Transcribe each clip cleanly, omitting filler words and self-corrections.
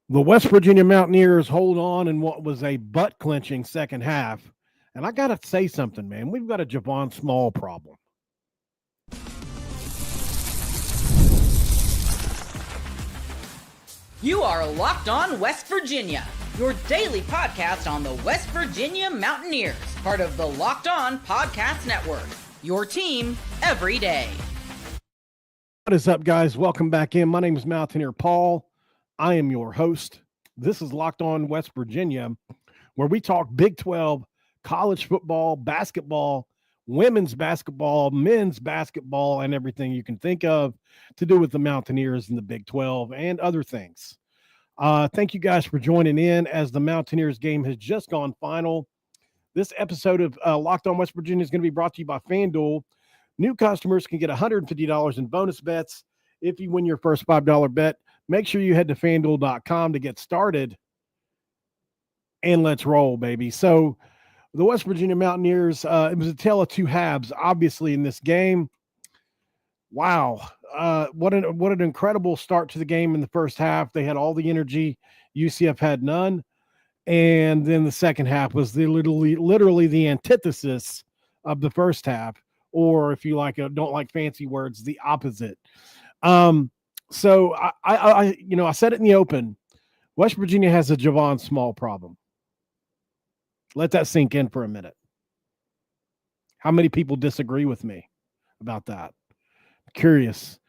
The West Virginia Mountaineers hold on in what was a butt-clenching second half. And I got to say something, man. We've got a Javon Small problem. You are Locked On West Virginia, your daily podcast on the West Virginia Mountaineers, part of the Locked On Podcast Network, your team every day. What is up, guys? Welcome back in. My name is Mountaineer Paul. I am your host. This is Locked On West Virginia, where we talk Big 12, college football, basketball, women's basketball, men's basketball, and everything you can think of to do with the Mountaineers and the Big 12 and other things. Thank you guys for joining in as the Mountaineers game has just gone final. This episode of Locked On West Virginia is going to be brought to you by FanDuel. New customers can get $150 in bonus bets if you win your first $5 bet. Make sure you head to FanDuel.com to get started. And let's roll, baby. So the West Virginia Mountaineers, it was a tale of two halves, obviously, in this game. Wow. What an incredible start to the game in the first half. They had all the energy. UCF had none. And then the second half was literally the antithesis of the first half. Or if you don't like fancy words, the opposite. So I said it in the open. West Virginia has a Javon Small problem. Let that sink in for a minute. How many people disagree with me about that? I'm curious.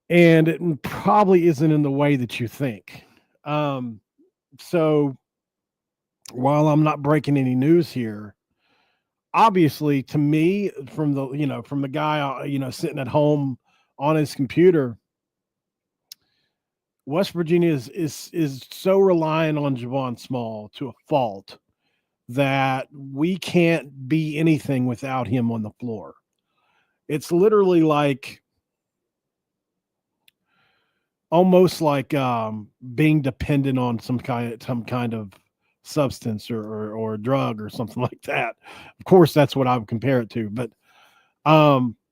And it probably isn't in the way that you think. So while I'm not breaking any news here, obviously to me, from the guy, sitting at home on his computer, West Virginia is so reliant on Javon Small to a fault that we can't be anything without him on the floor. It's literally almost like being dependent on some kind of substance or drug or something like that. Of course, that's what I would compare it to. But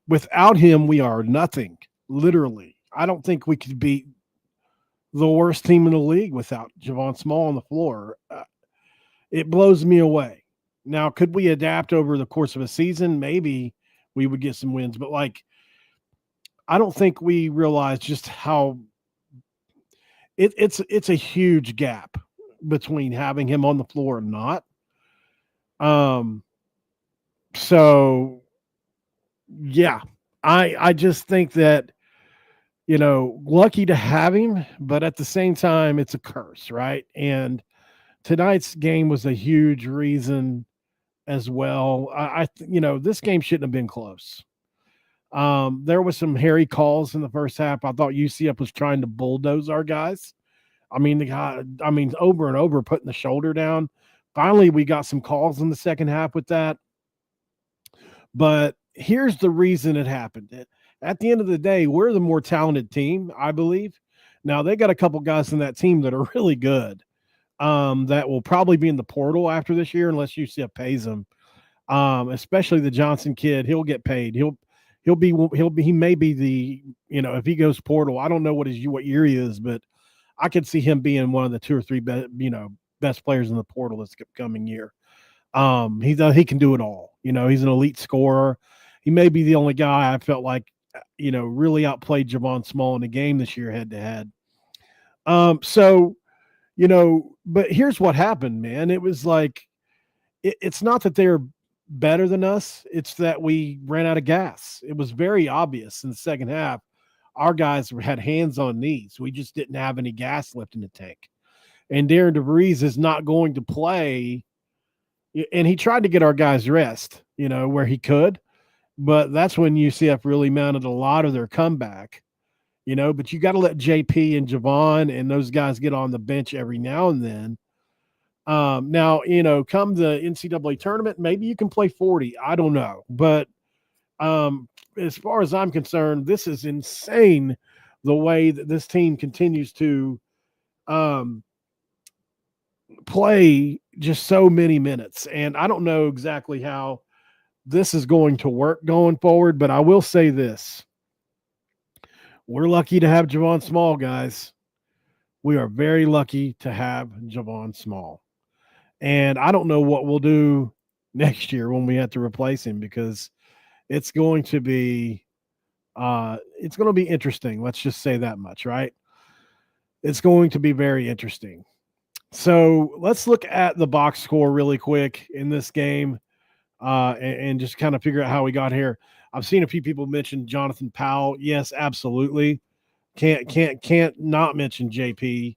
without him, we are nothing. Literally, I don't think we could beat the worst team in the league without Javon Small on the floor. It blows me away. Now, could we adapt over the course of a season? Maybe we would get some wins, but I don't think we realize just how it's a huge gap between having him on the floor and not. So yeah, I just think that, lucky to have him, but at the same time, it's a curse, right? And tonight's game was a huge reason as well. This game shouldn't have been close. There was some hairy calls in the first half. I thought UCF was trying to bulldoze our guys. Over and over, putting the shoulder down. Finally, we got some calls in the second half with that. But here's the reason it happened. At the end of the day, we're the more talented team, I believe. Now, they got a couple guys in that team that are really good, that will probably be in the portal after this year unless UCF pays them. Especially the Johnson kid. He'll get paid. He may be the, if he goes portal, I don't know what year he is, but I could see him being one of the two or three best players in the portal this coming year. He can do it all. He's an elite scorer. He may be the only guy I felt like, really outplayed Javon Small in the game this year head to head. But here's what happened, man. It was it's not that they're better than us. It's that we ran out of gas. It was very obvious in the second half. Our guys had hands on knees. We just didn't have any gas left in the tank. And Darren DeVries is not going to play. And he tried to get our guys rest, where he could. But that's when UCF really mounted a lot of their comeback, But you got to let JP and Javon and those guys get on the bench every now and then. Now, come the NCAA tournament, maybe you can play 40. I don't know. But as far as I'm concerned, this is insane the way that this team continues to play just so many minutes. And I don't know exactly how this is going to work going forward, but I will say this. We're lucky to have Javon Small, guys. We are very lucky to have Javon Small. And I don't know what we'll do next year when we have to replace him, because it's going to be interesting. Let's just say that much, right? It's going to be very interesting. So let's look at the box score really quick in this game, and just kind of figure out how we got here. I've seen a few people mention Jonathan Powell. Yes, absolutely. Can't not mention JP.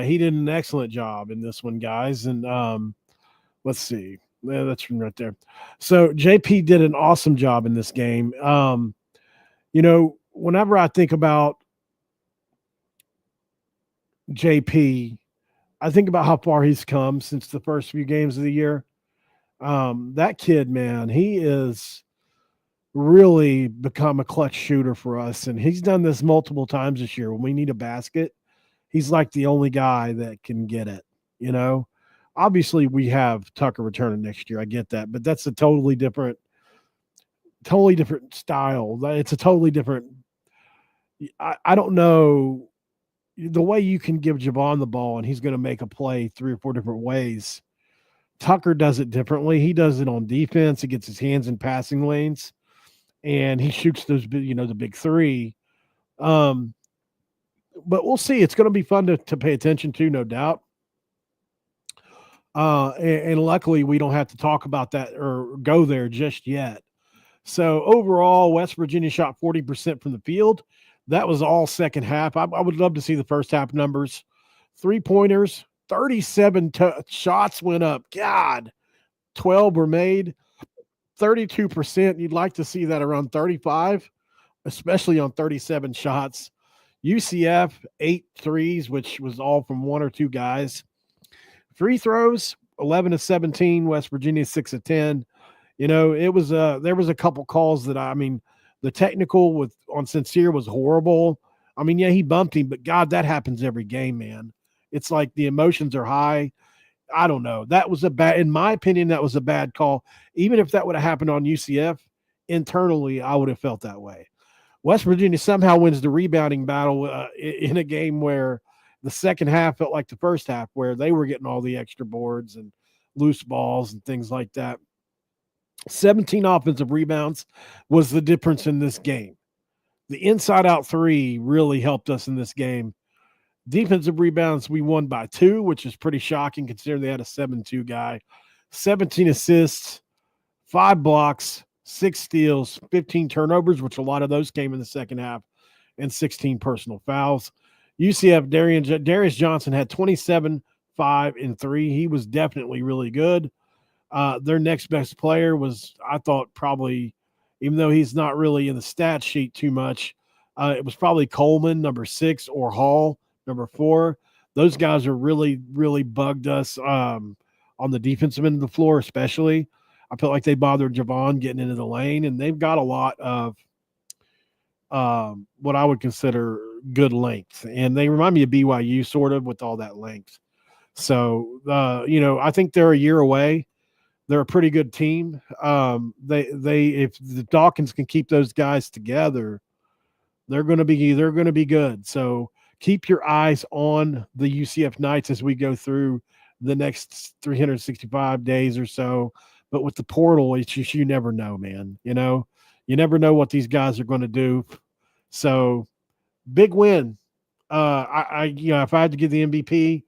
He did an excellent job in this one, guys. And let's see. Yeah, that's from right there. So JP did an awesome job in this game. Whenever I think about JP, I think about how far he's come since the first few games of the year. That kid, man, he is really become a clutch shooter for us. And he's done this multiple times this year. When we need a basket, he's like the only guy that can get it, you know? Obviously, we have Tucker returning next year. I get that, but that's a totally different style. It's a totally different. I don't know the way you can give Javon the ball and he's going to make a play 3 or 4 different ways. Tucker does it differently. He does it on defense. He gets his hands in passing lanes, and he shoots those, the big three. But we'll see. It's going to be fun to pay attention to, no doubt. And luckily, we don't have to talk about that or go there just yet. So overall, West Virginia shot 40% from the field. That was all second half. I would love to see the first half numbers. 3-pointers, 37 shots went up. God, 12 were made. 32%. You'd like to see that around 35, especially on 37 shots. UCF, 8 threes, which was all from 1 or 2 guys. Free throws, 11 of 17. West Virginia, 6 of 10. It was there was a couple calls that the technical on Sincere was horrible. Yeah, he bumped him, but God, that happens every game, man. It's like the emotions are high. I don't know. That was in my opinion, that was a bad call. Even if that would have happened on UCF, internally, I would have felt that way. West Virginia somehow wins the rebounding battle in a game where the second half felt like the first half, where they were getting all the extra boards and loose balls and things like that. 17 offensive rebounds was the difference in this game. The inside-out 3 really helped us in this game. Defensive rebounds, we won by 2, which is pretty shocking considering they had a 7-2 guy. 17 assists, 5 blocks, 6 steals, 15 turnovers, which a lot of those came in the second half, and 16 personal fouls. UCF, Darius Johnson had 27, 5, and 3. He was definitely really good. Their next best player was, I thought, probably, even though he's not really in the stat sheet too much, it was probably Coleman, number 6, or Hall, number 4. Those guys are really, really bugged us on the defensive end of the floor, especially. I felt like they bothered Javon getting into the lane, and they've got a lot of what I would consider good length. And they remind me of BYU sort of with all that length. So, I think they're a year away. They're a pretty good team. If the Dawkins can keep those guys together, they're going to be good. So keep your eyes on the UCF Knights as we go through the next 365 days or so. But with the portal, it's just, you never know, man. You never know what these guys are going to do. So big win. If I had to give the MVP,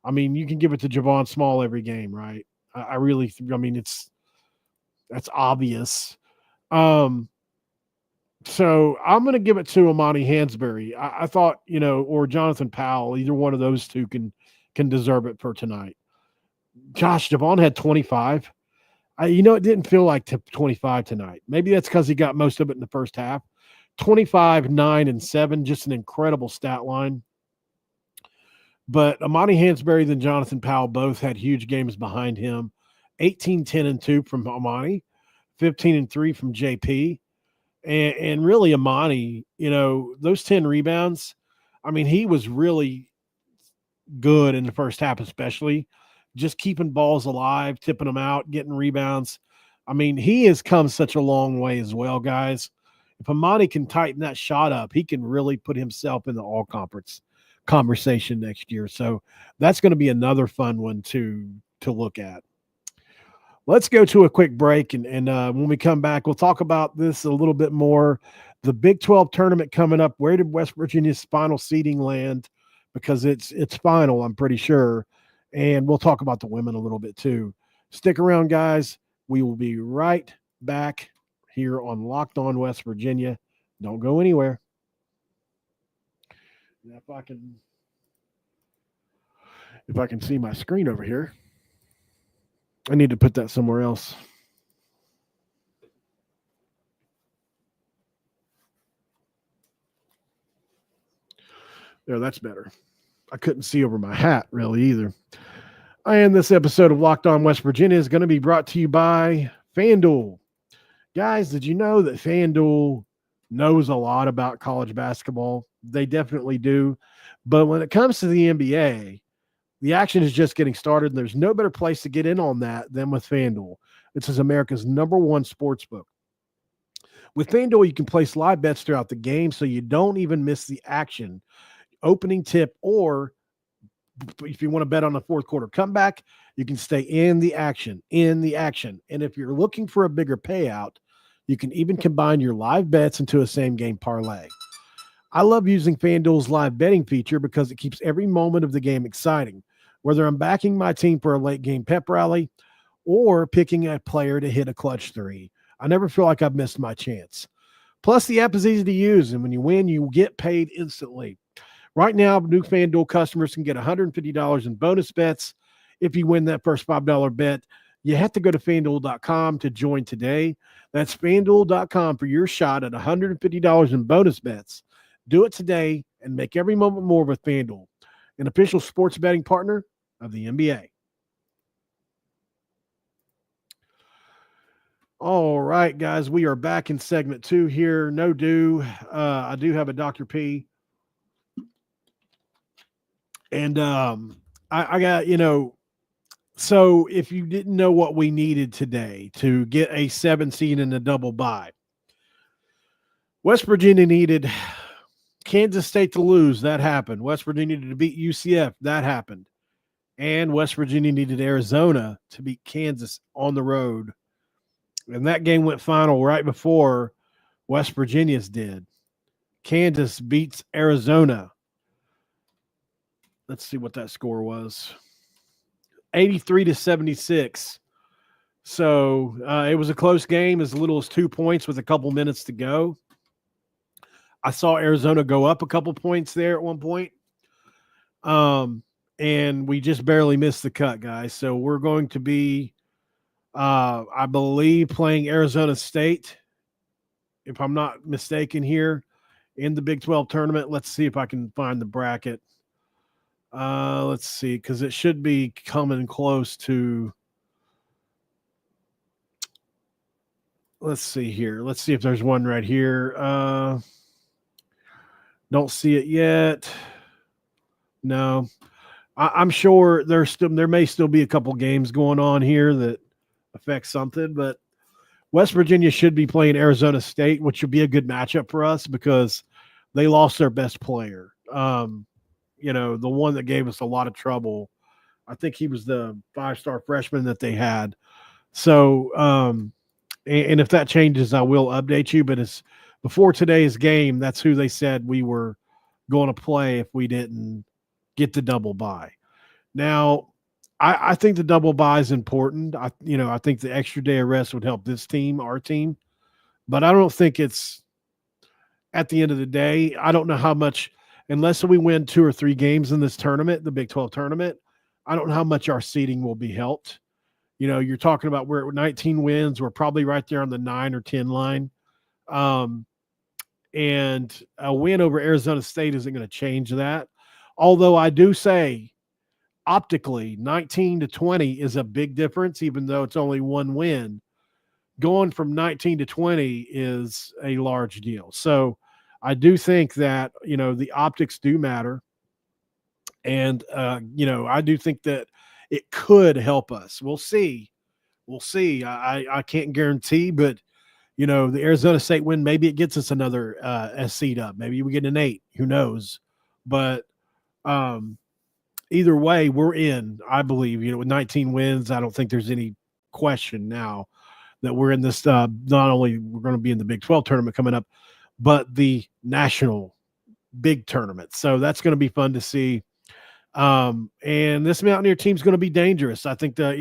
you can give it to Javon Small every game, right? That's obvious. So I'm going to give it to Amani Hansberry. I thought, or Jonathan Powell, either one of those two can deserve it for tonight. Josh, Javon had 25. It didn't feel like 25 tonight. Maybe that's because he got most of it in the first half. 25, 9, and 7, just an incredible stat line. But Amani Hansberry and Jonathan Powell both had huge games behind him. 18, 10, and 2 from Amani, 15 and 3 from JP. And really Amani, those 10 rebounds, he was really good in the first half, especially just keeping balls alive, tipping them out, getting rebounds. He has come such a long way as well, guys. If Amani can tighten that shot up, he can really put himself in the all-conference conversation next year. So that's going to be another fun one to look at. Let's go to a quick break, and when we come back, we'll talk about this a little bit more. The Big 12 tournament coming up. Where did West Virginia's final seeding land? Because it's final, I'm pretty sure. And we'll talk about the women a little bit too. Stick around, guys. We will be right back here on Locked On West Virginia. Don't go anywhere. If I can see my screen over here. I need to put that somewhere else. There, that's better. I couldn't see over my hat really either. And this episode of Locked On West Virginia is going to be brought to you by FanDuel. Guys, did you know that FanDuel knows a lot about college basketball? They definitely do. But when it comes to the NBA, the action is just getting started, and there's no better place to get in on that than with FanDuel. This is America's #1 sports book. With FanDuel, you can place live bets throughout the game so you don't even miss the action, opening tip, or if you want to bet on a fourth quarter comeback, you can stay in the action. And if you're looking for a bigger payout, you can even combine your live bets into a same-game parlay. I love using FanDuel's live betting feature because it keeps every moment of the game exciting, whether I'm backing my team for a late-game pep rally or picking a player to hit a clutch three. I never feel like I've missed my chance. Plus, the app is easy to use, and when you win, you get paid instantly. Right now, new FanDuel customers can get $150 in bonus bets if you win that first $5 bet. You have to go to FanDuel.com to join today. That's FanDuel.com for your shot at $150 in bonus bets. Do it today and make every moment more with FanDuel, an official sports betting partner of the NBA. All right, guys, we are back in segment 2 here. No do. I do have a Dr. P. And I got, so if you didn't know what we needed today to get a 7 seed and a double bye, West Virginia needed Kansas State to lose. That happened. West Virginia needed to beat UCF. That happened. And West Virginia needed Arizona to beat Kansas on the road. And that game went final right before West Virginia's did. Kansas beats Arizona. Let's see what that score was. 83-76. So it was a close game, as little as 2 points with a couple minutes to go. I saw Arizona go up a couple points there at one point. And we just barely missed the cut, guys. So we're going to be, I believe, playing Arizona State, if I'm not mistaken, here in the Big 12 tournament. Let's see if I can find the bracket. Let's see, because it should be coming close to. Let's see here. Let's see if there's one right here. Don't see it yet. No, I'm sure there may still be a couple games going on here that affect something, but West Virginia should be playing Arizona State, which would be a good matchup for us because they lost their best player. The one that gave us a lot of trouble. I think he was the 5-star freshman that they had. So, and if that changes, I will update you. But it's before today's game, that's who they said we were going to play if we didn't get the double bye. Now, I think the double bye is important. I think the extra day of rest would help this team, our team. But I don't think it's at the end of the day. I don't know how much. Unless we win 2 or 3 games in this tournament, the Big 12 tournament, I don't know how much our seeding will be helped. You're talking about we're at 19 wins. We're probably right there on the 9 or 10 line. And a win over Arizona State isn't going to change that. Although I do say optically 19-20 is a big difference, even though it's only 1 win. Going from 19 to 20 is a large deal. So I do think that, the optics do matter. And, I do think that it could help us. We'll see. I can't guarantee, but, the Arizona State win, maybe it gets us another seed up. Maybe we get an 8. Who knows? But Either way, we're in, I believe, with 19 wins. I don't think there's any question now that we're in this. Not only we're going to be in the Big 12 tournament coming up, but the national big tournament. So that's going to be fun to see. And this Mountaineer team's going to be dangerous. I think that,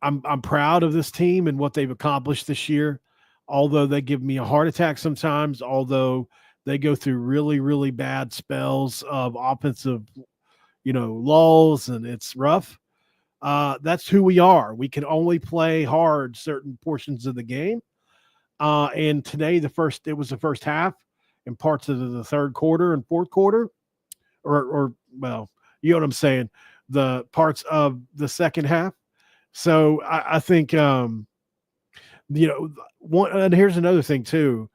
I'm proud of this team and what they've accomplished this year. Although they give me a heart attack sometimes, although they go through really, really bad spells of offensive, lulls, and it's rough. That's who we are. We can only play hard certain portions of the game. And today, it was the first half and parts of the third quarter and fourth quarter, or well, you know what I'm saying, the parts of the second half. So I think, and here's another thing too,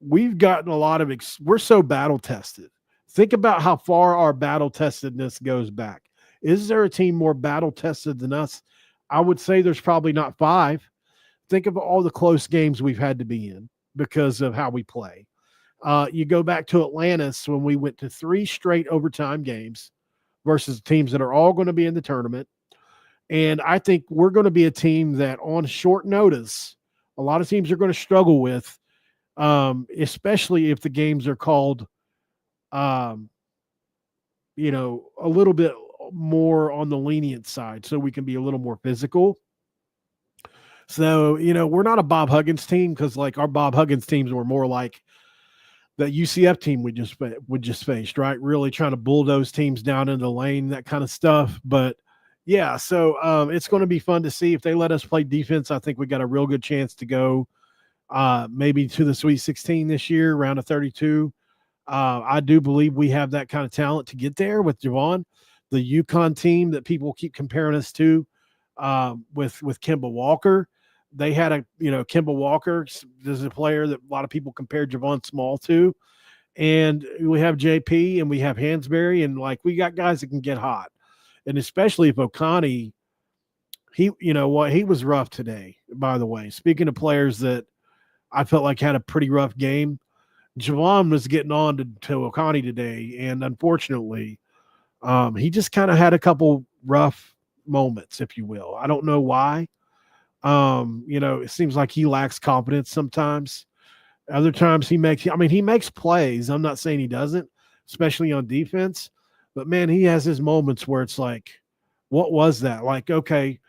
we've gotten a lot of, we're so battle tested. Think about how far our battle testedness goes back. Is there a team more battle tested than us? I would say there's probably not 5. Think of all the close games we've had to be in because of how we play. You go back to Atlantis when we went to 3 straight overtime games versus teams that are all going to be in the tournament. And I think we're going to be a team that on short notice, a lot of teams are going to struggle with, especially if the games are called, a little bit more on the lenient side so we can be a little more physical. So, we're not a Bob Huggins team because like our Bob Huggins teams were more like the UCF team we just faced, right? Really trying to bulldoze teams down into the lane, that kind of stuff. But yeah, so it's going to be fun to see if they let us play defense. I think we got a real good chance to go maybe to the Sweet 16 this year, round of 32. I do believe we have that kind of talent to get there with Javon. The UConn team that people keep comparing us to with Kemba Walker. They had Kemba Walker is a player that a lot of people compared Javon Small to. And we have JP and we have Hansberry, and we got guys that can get hot. And especially if Okani, he was rough today, by the way. Speaking of players that I felt like had a pretty rough game, Javon was getting on to Okani today. And unfortunately, he just kind of had a couple rough moments, if you will. I don't know why. It seems like he lacks confidence sometimes. Other times he makes plays. I'm not saying he doesn't, especially on defense. But, man, he has his moments where it's like, what was that? Like, okay,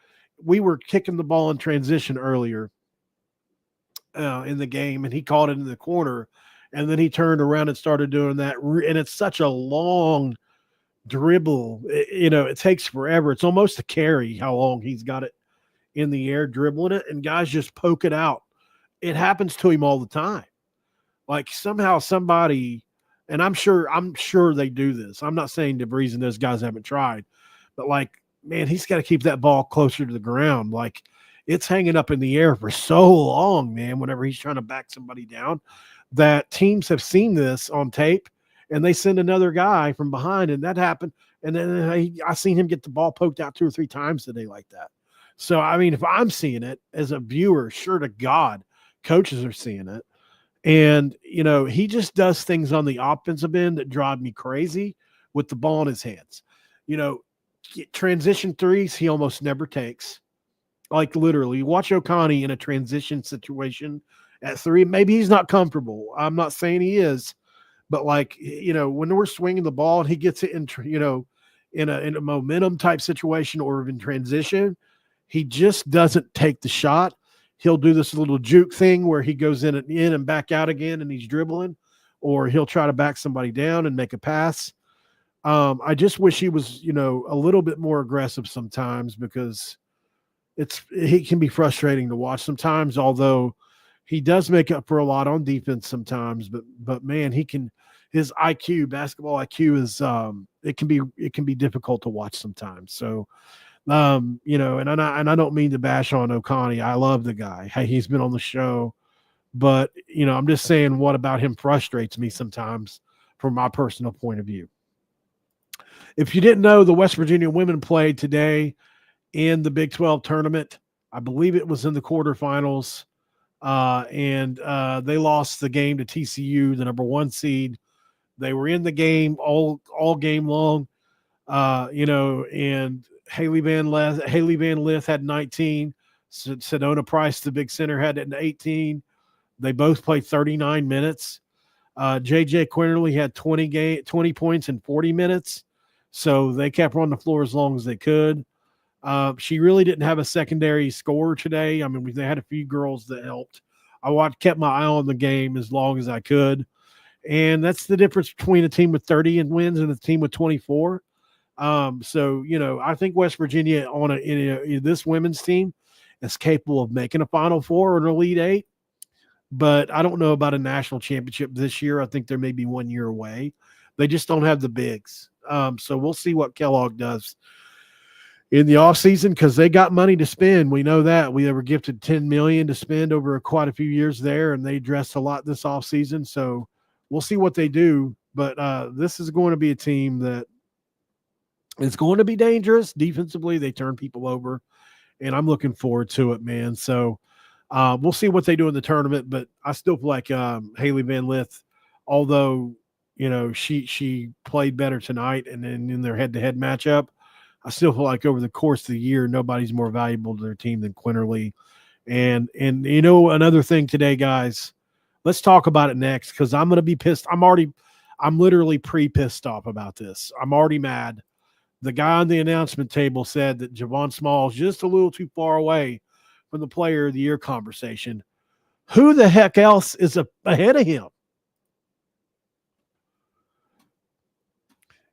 we were kicking the ball in transition earlier in the game, and he caught it in the corner, and then he turned around and started doing that. And it's such a long dribble. It takes forever. It's almost a carry how long he's got it in the air dribbling it, and guys just poke it out. It happens to him all the time. Like somehow somebody, and I'm sure they do this. I'm not saying the reason those guys haven't tried, but man, he's got to keep that ball closer to the ground. Like it's hanging up in the air for so long, man, whenever he's trying to back somebody down, that teams have seen this on tape and they send another guy from behind, and that happened. And then I seen him get the ball poked out 2 or 3 times today like that. So, I mean, if I'm seeing it as a viewer, sure to God, coaches are seeing it. And, he just does things on the offensive end that drive me crazy with the ball in his hands. Transition threes, he almost never takes. Like literally, watch Okani in a transition situation at 3. Maybe he's not comfortable. I'm not saying he is. But when we're swinging the ball and he gets it in a momentum type situation or in transition, he just doesn't take the shot. He'll do this little juke thing where he goes in and back out again and he's dribbling, or he'll try to back somebody down and make a pass. I just wish he was, a little bit more aggressive sometimes, because he can be frustrating to watch sometimes, although he does make up for a lot on defense sometimes. But man, his IQ, basketball IQ is it can be difficult to watch sometimes. So and I don't mean to bash on Okani. I love the guy. Hey, he's been on the show, but I'm just saying what about him frustrates me sometimes from my personal point of view. If you didn't know, the West Virginia women played today in the Big 12 tournament. I believe it was in the quarterfinals. and they lost the game to TCU, the number 1 seed. They were in the game all game long, and Haley Van Lith had 19. Sedona Price, the big center, had 18. They both played 39 minutes. JJ Quinterly had 20 points in 40 minutes. So they kept her on the floor as long as they could. She really didn't have a secondary scorer today. I mean, they had a few girls that helped. I kept my eye on the game as long as I could. And that's the difference between a team with 30 and wins and a team with 24. So, I think West Virginia in this women's team is capable of making a Final Four or an Elite Eight. But I don't know about a national championship this year. I think they're maybe 1 year away. They just don't have the bigs. So we'll see what Kellogg does in the offseason because they got money to spend. We know that. We were gifted $10 million to spend over quite a few years there, and they addressed a lot this offseason. So we'll see what they do. But this is going to be a team that is going to be dangerous. Defensively, they turn people over, and I'm looking forward to it, man. So we'll see what they do in the tournament, but I still feel like Haley Van Lith, although, she played better tonight and then in their head-to-head matchup, I still feel like over the course of the year, nobody's more valuable to their team than Quinterly. And another thing today, guys, let's talk about it next because I'm going to be pissed. I'm literally pre-pissed off about this. I'm already mad. The guy on the announcement table said that Javon Small is just a little too far away from the player of the year conversation. Who the heck else is ahead of him?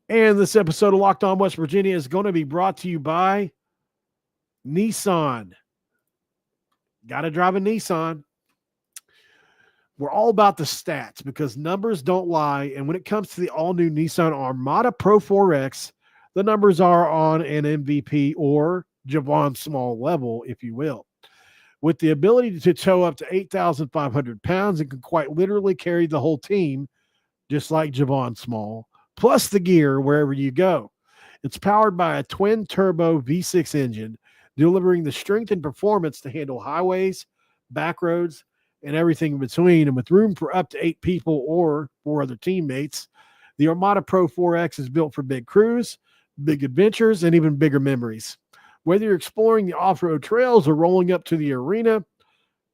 And this episode of Locked On West Virginia is going to be brought to you by Nissan. Got to drive a Nissan. We're all about the stats because numbers don't lie. And when it comes to the all-new Nissan Armada Pro 4X, the numbers are on an MVP or Javon Small level, if you will. With the ability to tow up to 8,500 pounds, it can quite literally carry the whole team, just like Javon Small, plus the gear wherever you go. It's powered by a twin-turbo V6 engine, delivering the strength and performance to handle highways, back roads, and everything in between. And with room for up to 8 people or 4 other teammates, the Armada Pro 4X is built for big crews, big adventures, and even bigger memories. Whether you're exploring the off-road trails or rolling up to the arena,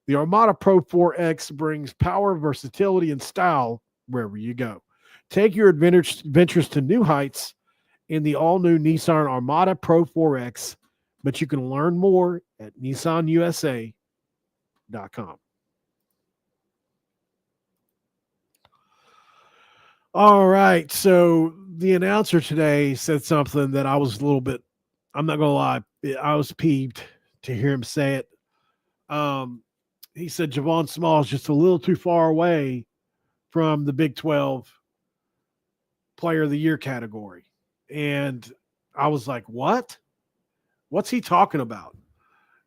the Armada Pro 4X brings power, versatility, and style wherever you go. Take your adventures to new heights in the all-new Nissan Armada Pro 4X, but you can learn more at nissanusa.com. All right, so the announcer today said something that I was a little bit, I'm not going to lie, I was peeved to hear him say it. He said Javon Small is just a little too far away from the Big 12 Player of the Year category. And I was like, what? What's he talking about?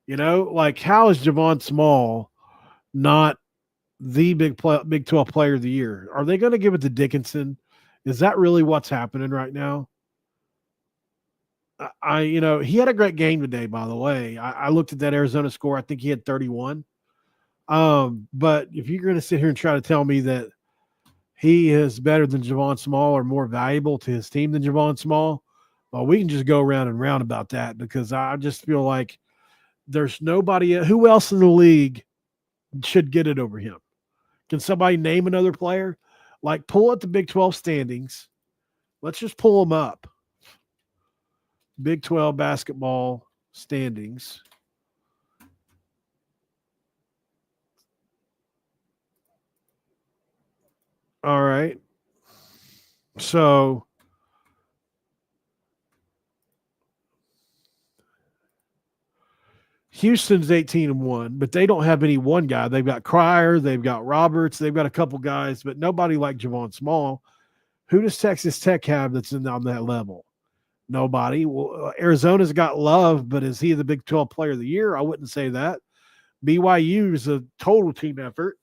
How is Javon Small not the Big 12 Player of the Year? Are they going to give it to Dickinson? Is that really what's happening right now? He had a great game today, by the way. I looked at that Arizona score. I think he had 31. But if you're going to sit here and try to tell me that he is better than Javon Small or more valuable to his team than Javon Small, well, we can just go round and round about that because I just feel like there's nobody. Who else in the league should get it over him? Can somebody name another player? Pull up the Big 12 standings. Let's just pull them up. Big 12 basketball standings. All right. So Houston's 18-1, but they don't have any one guy. They've got Cryer, they've got Roberts, they've got a couple guys, but nobody like Javon Small. Who does Texas Tech have that's on that level? Nobody. Well, Arizona's got Love, but is he the Big 12 Player of the Year? I wouldn't say that. BYU is a total team effort.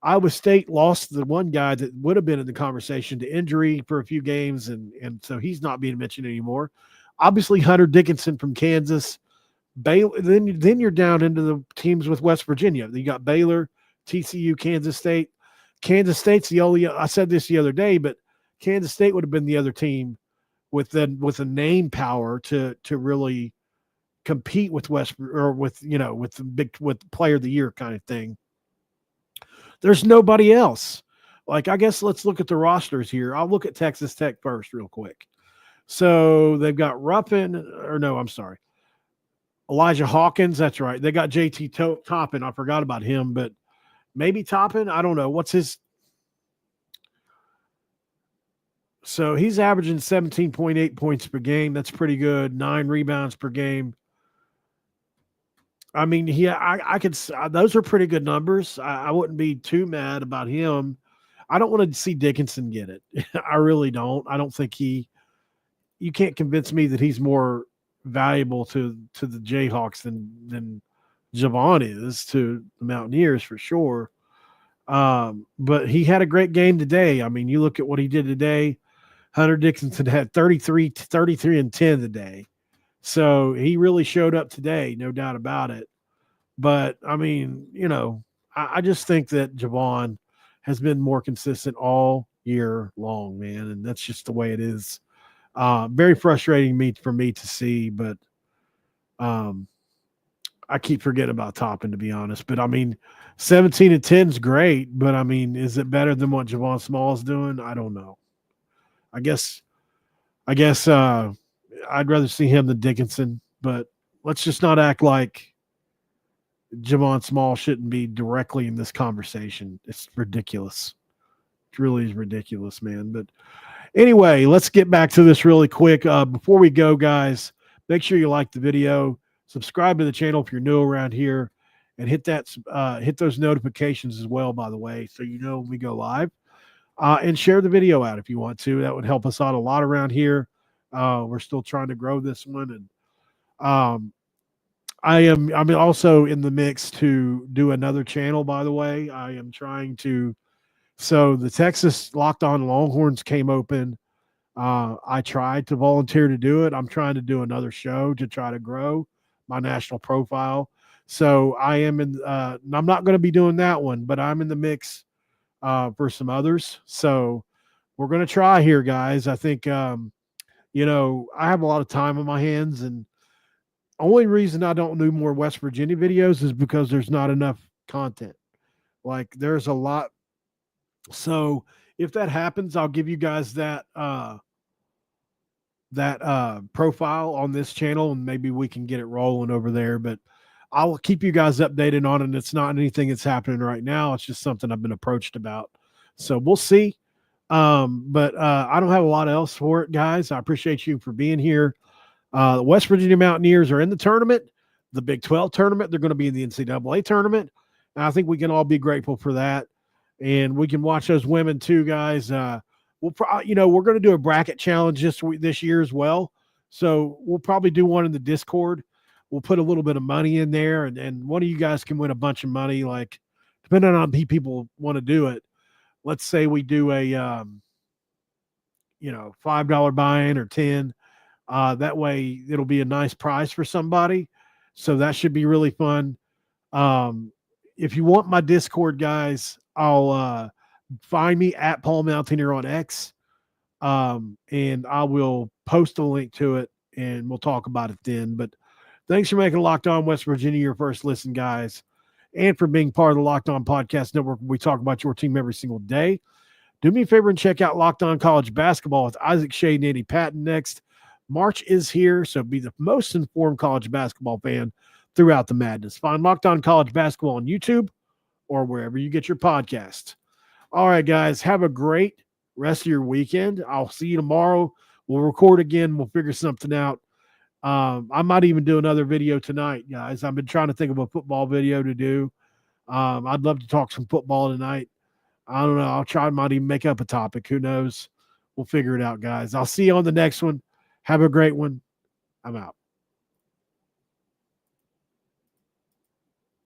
Iowa State lost the one guy that would have been in the conversation to injury for a few games, and so he's not being mentioned anymore. Obviously, Hunter Dickinson from Kansas, Baylor. Then you're down into the teams with West Virginia. You got Baylor, TCU, Kansas State. Kansas State's the only. I said this the other day, but Kansas State would have been the other team with a name power to really compete with with the player of the year kind of thing. There's nobody else. Like, I guess let's look at the rosters here. I'll look at Texas Tech first real quick. So they've got Elijah Hawkins. That's right. They got JT Toppin. I forgot about him, but maybe Toppin. I don't know. What's his? So he's averaging 17.8 points per game. That's pretty good. 9 rebounds per game. I mean, I could. Those are pretty good numbers. I wouldn't be too mad about him. I don't want to see Dickinson get it. I really don't. I don't think you can't convince me that he's more valuable to the Jayhawks than Javon is to the Mountaineers for sure. But he had a great game today. I mean, you look at what he did today. Hunter Dickinson had 33 and 10 today. So he really showed up today, no doubt about it. But, I mean, I just think that Javon has been more consistent all year long, man, and that's just the way it is. Very frustrating for me to see, but I keep forgetting about Toppin, to be honest. But, I mean, 17 and 10 is great, but, I mean, is it better than what Javon Small is doing? I don't know. I guess I'd rather see him than Dickinson, but let's just not act like Javon Small shouldn't be directly in this conversation. It's ridiculous. It really is ridiculous, man. But anyway, let's get back to this really quick. Before we go, guys, make sure you like the video, subscribe to the channel if you're new around here, and hit those notifications as well, by the way, so you know when we go live. And share the video out if you want to. That would help us out a lot around here. We're still trying to grow this one, and I'm also in the mix to do another channel, by the way. I am trying to. So the Texas Locked On Longhorns came open. I tried to volunteer to do it. I'm trying to do another show to try to grow my national profile. So I am I'm not going to be doing that one, but I'm in the mix for some others. So we're going to try here, guys. I think, I have a lot of time on my hands, and only reason I don't do more West Virginia videos is because there's not enough content. Like, there's a lot. So if that happens, I'll give you guys that profile on this channel, and maybe we can get it rolling over there. But I'll keep you guys updated on it. It's not anything that's happening right now. It's just something I've been approached about. So we'll see. But I don't have a lot else for it, guys. I appreciate you for being here. The West Virginia Mountaineers are in the tournament, the Big 12 tournament. They're going to be in the NCAA tournament. And I think we can all be grateful for that. And we can watch those women too, guys. We're going to do a bracket challenge this year as well. So we'll probably do one in the Discord. We'll put a little bit of money in there, and one of you guys can win a bunch of money, like, depending on how many people want to do it. Let's say we do a, $5 buy-in or 10. That way it'll be a nice prize for somebody. So that should be really fun. If you want my Discord, guys, I'll find me at Paul Mountaineer on X. And I will post a link to it, and we'll talk about it then. But thanks for making Locked On West Virginia your first listen, guys, and for being part of the Locked On Podcast Network. We talk about your team every single day. Do me a favor and check out Locked On College Basketball with Isaac Shea and Andy Patton next. March is here, so be the most informed college basketball fan throughout the madness. Find Locked On College Basketball on YouTube or wherever you get your podcasts. All right, guys, have a great rest of your weekend. I'll see you tomorrow. We'll record again. We'll figure something out. I might even do another video tonight, guys. I've been trying to think of a football video to do. I'd love to talk some football tonight. I don't know. I'll try. I might even make up a topic. Who knows? We'll figure it out, guys. I'll see you on the next one. Have a great one. I'm out.